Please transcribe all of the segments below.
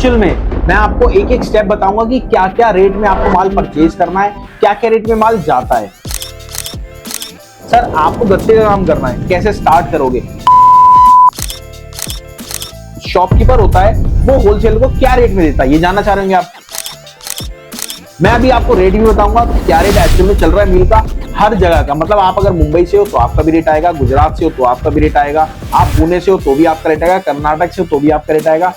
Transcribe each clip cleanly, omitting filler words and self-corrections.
Actual में मैं आपको एक एक स्टेप बताऊंगा कि क्या क्या रेट में आपको माल परचेज करना है, क्या क्या रेट में माल जाता है। सर आपको गत्ते का काम करना है, कैसे स्टार्ट करोगे? शॉपकीपर होता है वो होलसेल को क्या रेट में देता है, ये जानना चाह रहे होंगे आप। मैं अभी आपको रेट भी बताऊंगा क्या रेट एक्चुअल में चल रहा है मिल का हर जगह का। मतलब आप अगर मुंबई से हो तो आपका भी रेट आएगा, गुजरात से हो तो आपका भी रेट आएगा, आप पुणे से हो तो भी आपका रेट आएगा, कर्नाटक से हो तो भी आपका रेट आएगा।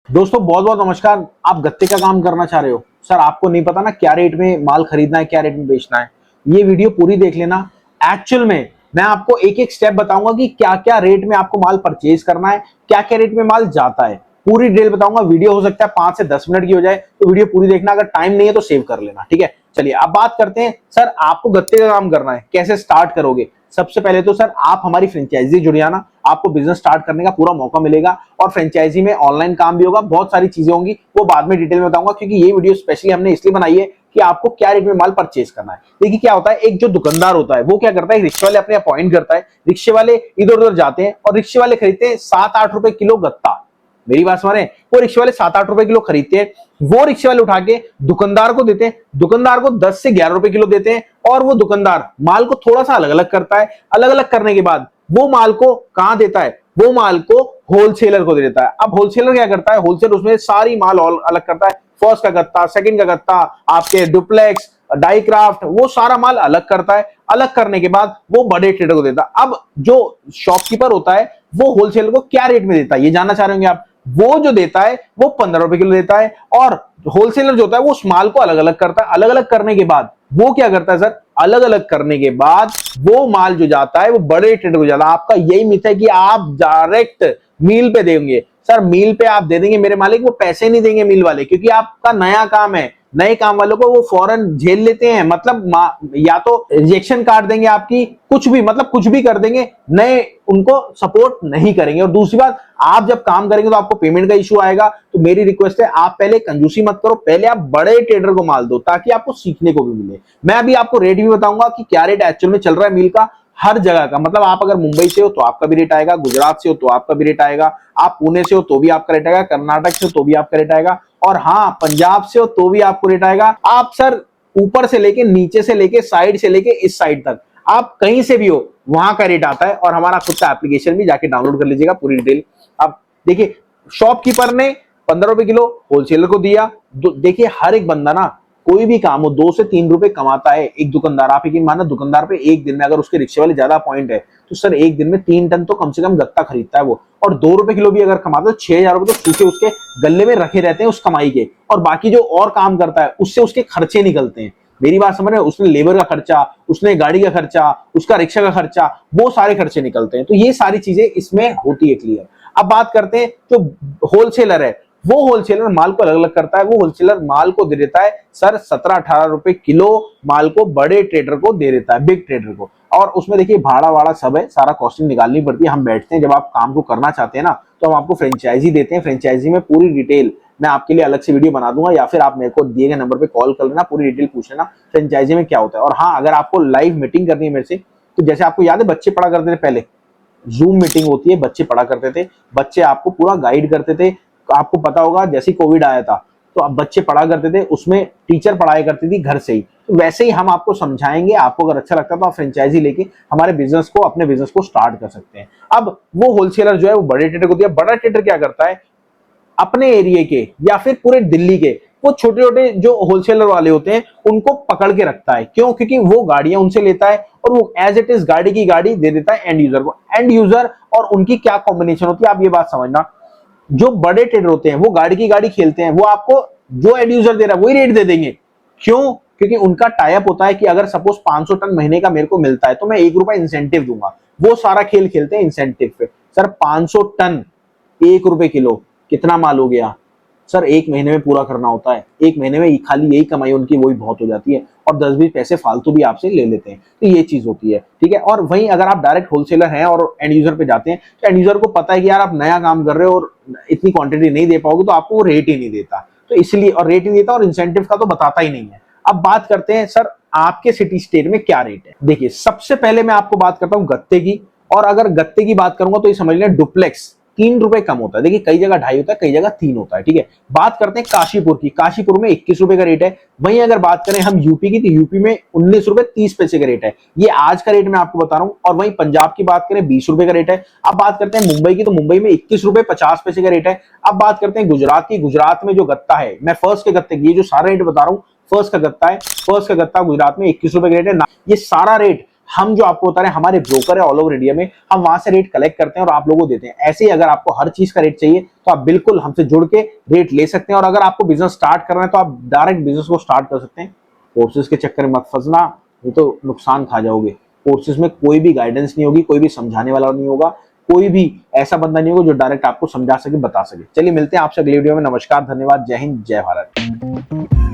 दोस्तों बहुत बहुत नमस्कार। आप गत्ते का काम करना चाह रहे हो, सर आपको नहीं पता ना क्या रेट में माल खरीदना है, क्या रेट में बेचना है, ये वीडियो पूरी देख लेना। एक्चुअल में मैं आपको एक एक स्टेप बताऊंगा कि क्या क्या रेट में आपको माल परचेज करना है, क्या क्या रेट में माल जाता है, पूरी डिटेल बताऊंगा। वीडियो हो सकता है 5 से 10 मिनट की हो जाए, तो वीडियो पूरी देखना। अगर टाइम नहीं है तो सेव कर लेना, ठीक है। चलिए अब बात करते हैं, सर आपको गत्ते का काम करना है, कैसे स्टार्ट करोगे। सबसे पहले तो सर आप हमारी फ्रेंचाइजी जुड़ जाना, आपको बिजनेस स्टार्ट करने का पूरा मौका मिलेगा। और फ्रेंचाइजी में ऑनलाइन काम भी होगा, बहुत सारी चीजें होंगी, वो बाद में डिटेल में बताऊंगा, क्योंकि ये वीडियो स्पेशली हमने इसलिए बनाई है कि आपको क्या रेट में माल परचेज करना है। देखिए क्या होता है, एक जो दुकानदार होता है वो क्या करता है, रिक्शे वाले अपने अपॉइंट करता है, रिक्शे वाले इधर उधर जाते हैं और रिक्शे वाले खरीदते हैं 7-8 रुपए किलो गत्ता। मेरी बात समझ रहे हैं, वो रिक्शे वाले 7-8 रुपए किलो खरीदते हैं, वो रिक्शे वाले उठा के दुकानदार को देते हैं, दुकानदार को 10 से 11 रुपए किलो देते हैं। और वो दुकानदार माल को थोड़ा सा अलग अलग करता है, अलग अलग करने के बाद वो माल को कहां देता है, वो माल को होलसेलर को दे देता है। अब होलसेलर क्या करता है, होलसेलर उसमें सारी माल अलग करता है, फर्स्ट का गत्ता, सेकंड का गत्ता, आपके डुप्लेक्स, डाईक्राफ्ट, वो सारा माल अलग करता है। अलग करने के बाद वो बड़े ट्रेडर को देता है। अब जो शॉपकीपर होता है वो होलसेलर को क्या रेट में देता है, ये जानना चाह रहे होंगे आप। वो जो देता है वो 15 रुपए किलो देता है, और होलसेलर जो होता है वो उस माल को अलग अलग करता है। अलग अलग करने के बाद वो क्या करता है सर, अलग अलग करने के बाद वो माल जो जाता है वो बड़े ट्रेडर को जाता है। आपका यही मिथ है कि आप डायरेक्ट मील पे देंगे। सर मील पे आप दे देंगे मेरे मालिक, वो पैसे नहीं देंगे मील वाले, क्योंकि आपका नया काम है। नए काम वालों को वो फौरन झेल लेते हैं, मतलब या तो रिजेक्शन काट देंगे आपकी, कुछ भी मतलब कुछ भी कर देंगे, नए उनको सपोर्ट नहीं करेंगे। और दूसरी बात, आप जब काम करेंगे तो आपको पेमेंट का इशू आएगा। तो मेरी रिक्वेस्ट है, आप पहले कंजूसी मत करो, पहले आप बड़े ट्रेडर को माल दो, ताकि आपको सीखने को भी मिले। मैं अभी आपको रेट भी बताऊंगा कि क्या रेट एक्चुअल में चल रहा है मील का हर जगह का। मतलब आप अगर मुंबई से हो तो आपका भी रेट आएगा, गुजरात से हो तो आपका भी रेट आएगा, आप पुणे से हो तो भी आपका रेट आएगा, कर्नाटक से हो तो भी आपका रेट आएगा, और हाँ पंजाब से हो तो भी आपको रेट आएगा। आप सर ऊपर से लेके, नीचे से लेके, साइड से लेके इस साइड तक, आप कहीं से भी हो वहां का रेट आता है। और हमारा खुद का एप्लीकेशन भी जाके डाउनलोड कर लीजिएगा, पूरी डिटेल। अब देखिए, शॉपकीपर ने 15 रुपए किलो होलसेलर को दिया। देखिए हर एक बंदा ना, कोई भी काम हो 2 से 3 रुपए कमाता है। एक दुकानदार, आप यकीन मानो, दुकानदार पे एक दिन में अगर उसके रिक्शे वाले ज्यादा पॉइंट है तो सर एक दिन में 3 टन तो कम से कम गत्ता खरीदता है वो। और 2 रुपए किलो भी अगर कमाता है तो 6,000 रुपए तो सूखे उसके गले में रखे रहते हैं उस कमाई के। और बाकी जो और काम करता है उससे उसके खर्चे निकलते हैं। मेरी बात समझ रहे हो, उसने लेबर का खर्चा, उसने गाड़ी का खर्चा, उसका रिक्शा का खर्चा, वो सारे खर्चे निकलते हैं। तो ये सारी चीजें इसमें होती है क्लियर। अब बात करते हैं, जो होलसेलर है वो होलसेलर माल को अलग अलग करता है। वो होलसेलर माल को दे देता है सर 17-18 रुपए किलो, माल को बड़े ट्रेडर को दे देता है, बिग ट्रेडर को। और उसमें देखिए भाड़ा वाड़ा सब है, सारा कॉस्टिंग निकालनी पड़ती है। हम बैठते हैं, जब आप काम को करना चाहते हैं ना, तो हम आपको फ्रेंचाइजी देते हैं। फ्रेंचाइजी में पूरी डिटेल मैं आपके लिए अलग से वीडियो बना दूंगा, या फिर आप मेरे को दिए गए नंबर पे कॉल कर लेना, पूरी डिटेल पूछ लेना फ्रेंचाइजी में क्या होता है। और हाँ, अगर आपको लाइव मीटिंग करनी है मेरे से, तो जैसे आपको याद है बच्चे पढ़ा करते थे पहले, जूम मीटिंग होती है, बच्चे पढ़ा करते थे, बच्चे आपको पूरा गाइड करते थे। आपको पता होगा जैसे कोविड आया था तो अब बच्चे पढ़ा करते थे, उसमें टीचर पढ़ाया करती थी घर से ही। तो वैसे ही हम आपको समझाएंगे। आपको अगर अच्छा लगता है तो आप फ्रेंचाइजी लेके हमारे बिजनेस को, अपने बिजनेस को स्टार्ट कर सकते हैं। अब वो होलसेलर जो है वो बड़े ट्रेडर को दिया। बड़ा ट्रेडर क्या करता है, अपने एरिया के या फिर पूरे दिल्ली के वो छोटे छोटे जो होलसेलर वाले होते हैं उनको पकड़ के रखता है। क्यों? क्योंकि वो गाड़ियां उनसे लेता है और वो एज इट इज गाड़ी की गाड़ी दे देता है एंड यूजर को। एंड यूजर और उनकी क्या कॉम्बिनेशन होती है, आप ये बात समझना। जो बड़े ट्रेडर होते हैं वो गाड़ी की गाड़ी खेलते हैं, वो आपको जो एंड यूजर दे रहा है वही रेट दे देंगे। क्यों? क्योंकि उनका टाई अप होता है कि अगर सपोज 500 टन महीने का मेरे को मिलता है तो मैं 1 रुपया इंसेंटिव दूंगा। वो सारा खेल खेलते हैं इंसेंटिव पे। सर 500 टन 1 रुपए किलो, कितना माल हो गया सर? 1 महीने में पूरा करना होता है। 1 महीने में खाली यही कमाई उनकी वही बहुत हो जाती है, और 10-20 पैसे फालतू भी आपसे ले लेते हैं। तो ये चीज होती है, ठीक है। और वहीं अगर आप डायरेक्ट होलसेलर हैं और एंड यूजर पे जाते हैं, तो एंड यूजर को पता है कि यार आप नया काम कर रहे हो और इतनी क्वांटिटी नहीं दे पाओगे, तो आपको वो रेट ही नहीं देता। तो इसलिए, और रेट नहीं देता और इंसेंटिव का तो बताता ही नहीं है। अब बात करते हैं सर आपके सिटी स्टेट में क्या रेट है। देखिए सबसे पहले मैं आपको बात करता हूं गत्ते की, और अगर गत्ते की बात करूंगा तो ये समझ लें डुप्लेक्स 3 रुपए कम होता है। देखिए कई जगह 2.5 होता है, कई जगह 3 होता है, ठीक है। बात करते हैं काशीपुर की, काशीपुर में 21 रुपए का रेट है। वहीं अगर बात करें हम यूपी की, तो यूपी में 19 रुपए 30 पैसे का रेट है, ये आज का रेट मैं आपको बता रहा हूं। और वहीं पंजाब की बात करें 20 रुपए का रेट है। अब बात करते हैं मुंबई की, तो मुंबई में 21 रुपए 50 पैसे का रेट है। अब बात करते हैं गुजरात की, गुजरात में जो गत्ता है, मैं फर्स्ट के गत्ते की, ये जो सारा रेट बता रहा हूं फर्स्ट का गत्ता है, फर्स्ट का गत्ता गुजरात में 21 रुपए का रेट है। ये सारा रेट हम जो आपको बता रहे हैं, हमारे ब्रोकर है ऑल ओवर इंडिया में, हम वहां से रेट कलेक्ट करते हैं और आप लोगों को देते हैं। ऐसे ही अगर आपको हर चीज का रेट चाहिए तो आप बिल्कुल हमसे जुड़ के रेट ले सकते हैं। और अगर आपको बिजनेस स्टार्ट करना है तो आप डायरेक्ट बिजनेस को स्टार्ट कर सकते हैं। कोर्सेज के चक्कर में मत फंसना, नहीं तो नुकसान खा जाओगे। कोर्सेज में कोई भी गाइडेंस नहीं होगी, कोई भी समझाने वाला नहीं होगा, कोई भी ऐसा बंदा नहीं होगा जो डायरेक्ट आपको समझा सके, बता सके। चलिए मिलते हैं आपसे अगले वीडियो में। नमस्कार, धन्यवाद, जय हिंद, जय भारत।